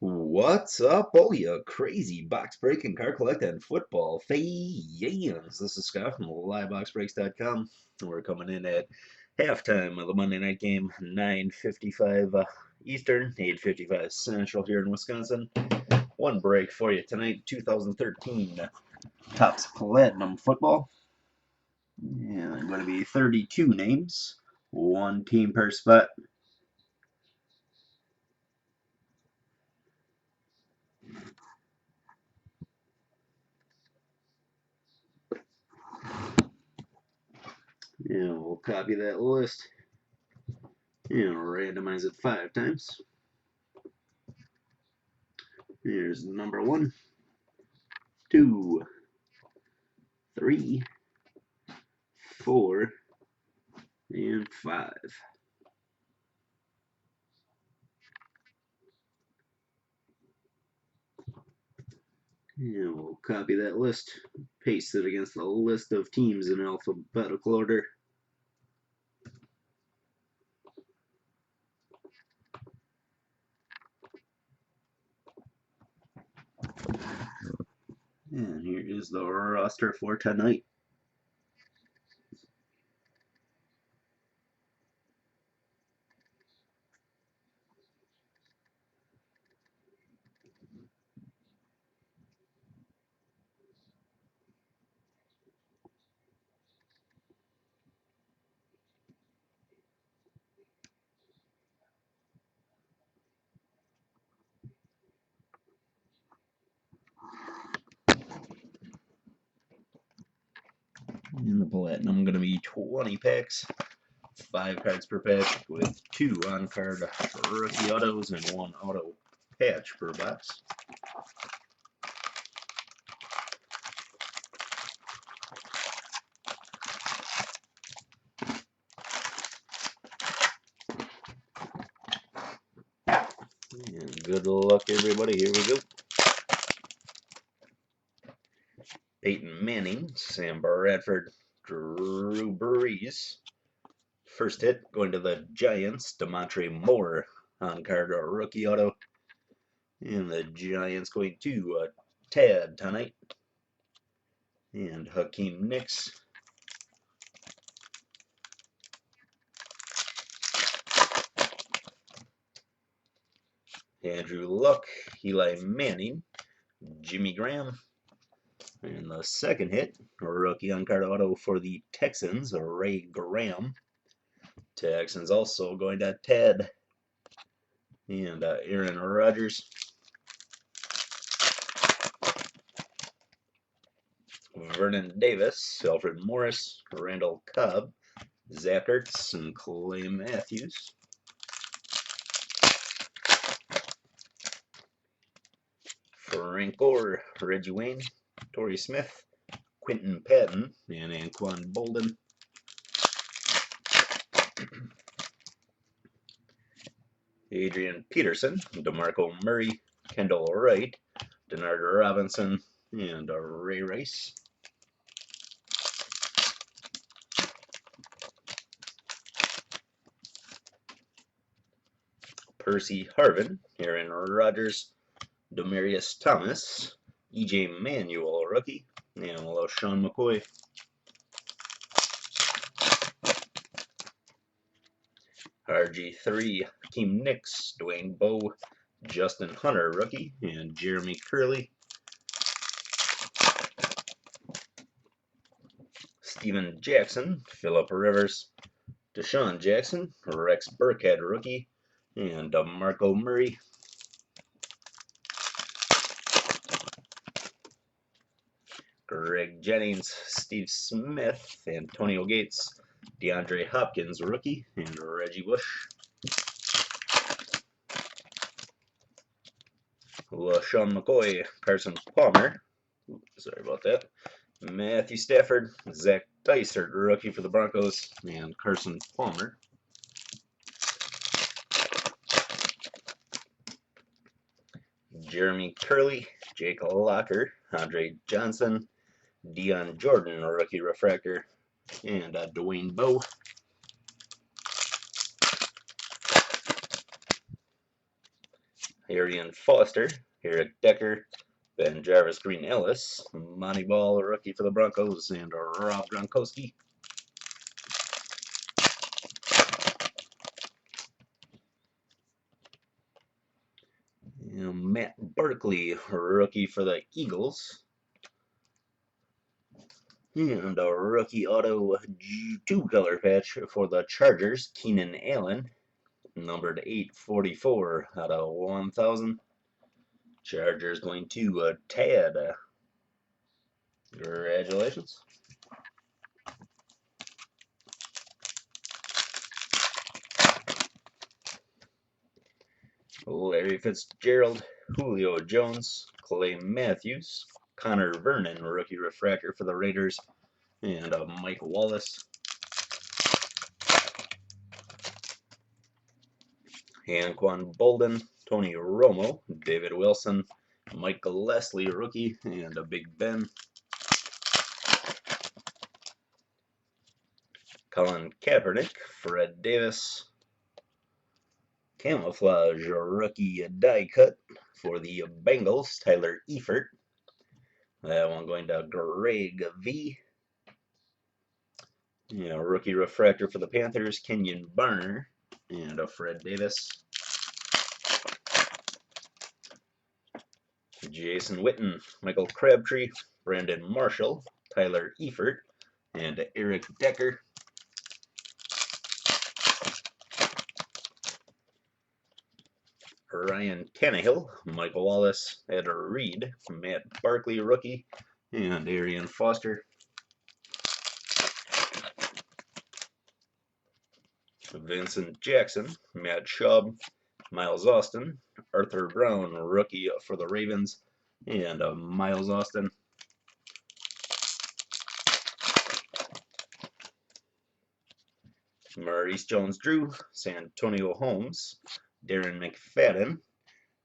What's up, all you crazy box breaking, card collecting, and football fans? This is Scott from LiveBoxBreaks.com. We're coming in at halftime of the Monday night game, 9:55 Eastern, 8:55 Central here in Wisconsin. One break for you tonight, 2013 Topps Platinum Football. And going to be 32 names, one team per spot. And we'll copy that list and randomize it 5 times. Here's number 1, 2, 3, 4, and 5. And we'll copy that list, paste it against the list of teams in alphabetical order. And here is the roster for tonight. In the Platinum, going to be 20 packs, 5 cards per pack, with 2 on-card rookie autos and 1 auto patch per box. And good luck, everybody. Here we go. Peyton Manning, Sam Bradford, Drew Brees. First hit going to the Giants, Demontre Moore on-card rookie auto. And the Giants going to Tad tonight. And Hakeem Nicks. Andrew Luck, Eli Manning, Jimmy Graham. And the second hit, rookie on-card auto for the Texans, Ray Graham. Texans also going to Ted. And Aaron Rodgers. Vernon Davis, Alfred Morris, Randall Cobb, Zach Ertz, and Clay Matthews. Frank Gore, Reggie Wayne, Torrey Smith, Quentin Patton, and Anquan Bolden. Adrian Peterson, DeMarco Murray, Kendall Wright, Denard Robinson, and Ray Rice. Percy Harvin, Aaron Rodgers, Demarius Thomas, E.J. Manuel, rookie, and LeSean McCoy. RG3, Hakeem Nicks, Dwayne Bowe, Justin Hunter, rookie, and Jeremy Curley. Steven Jackson, Phillip Rivers, Deshaun Jackson, Rex Burkhead, rookie, and DeMarco Murray. Greg Jennings, Steve Smith, Antonio Gates, DeAndre Hopkins, rookie, and Reggie Bush. LeSean McCoy, Carson Palmer, sorry about that, Matthew Stafford, Zach Dysert, rookie for the Broncos, and Carson Palmer. Jeremy Curley, Jake Locker, Andre Johnson, Dion Jordan, rookie refractor, and Dwayne Bowe. Arian Foster, Eric Decker, Ben Jarvis Green Ellis, Monty Ball, rookie for the Broncos, and Rob Gronkowski. Matt Barkley, rookie for the Eagles. And a rookie auto 2-color patch for the Chargers, Keenan Allen, numbered 844 out of 1,000. Chargers going to Tad. Congratulations. Larry Fitzgerald, Julio Jones, Clay Matthews, Connor Vernon, rookie refractor for the Raiders, and Mike Wallace. Anquan Bolden, Tony Romo, David Wilson, Michael Leslie, rookie, and Big Ben. Colin Kaepernick, Fred Davis. Camouflage rookie die cut for the Bengals, Tyler Eifert. That one going to Greg V. Rookie refractor for the Panthers, Kenyon Barner, and Fred Davis. Jason Witten, Michael Crabtree, Brandon Marshall, Tyler Eifert, and Eric Decker. Ryan Tannehill, Michael Wallace, Ed Reed, Matt Barkley, rookie, and Arian Foster. Vincent Jackson, Matt Schaub, Miles Austin, Arthur Brown, rookie for the Ravens, and Miles Austin. Maurice Jones-Drew, Santonio Holmes, Darren McFadden,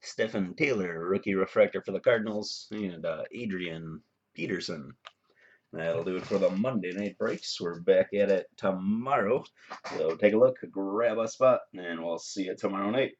Stephen Taylor, rookie refractor for the Cardinals, and Adrian Peterson. That'll do it for the Monday night breaks. We're back at it tomorrow. So take a look, grab a spot, and we'll see you tomorrow night.